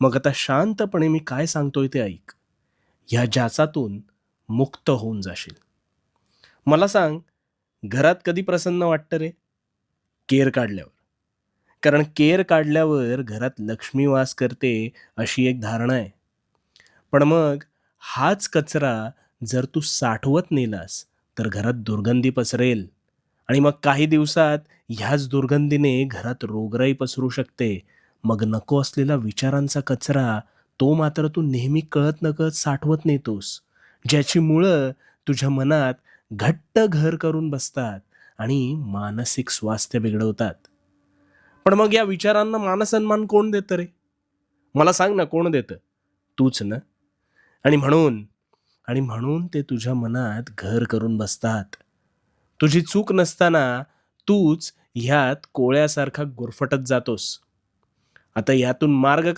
मग आता शांतपणे मी काय सांगतोय ते ऐक. ह्या जाचातून मुक्त होऊन जाशील. मला सांग, घरात कधी प्रसन्न वाटतं रे? केर काढल्यावर. कारण केर काढल्यावर घरात लक्ष्मी वास करते अशी एक धारणा आहे. पण मग हाच कचरा जर तू साठवत नेलास, तर घरात दुर्गंधी पसरेल आणि मग काही दिवसात ह्याच दुर्गंधीने घरात रोगराई पसरू शकते. मग नको असलेला विचारांचा कचरा, तो मात्र तू नेहमी कळत-नकळत साठवत नेतोस, ज्याची मुळं तुझ्या मनात घट्ट घर करून बसतात आणि मानसिक स्वास्थ्य बिघडवतात. पण मग या विचारांना मानसन्मान कोण देतं रे? मला सांग ना, कोण देतं? तूच ना. आणि म्हणून आणि म्हणून ते तुझ्या मनात घर करून बसतात. तुझी चूक नसताना तूच ह्यात कोळ्यासारखा गुरफटत जातोस. आता यातून मार्ग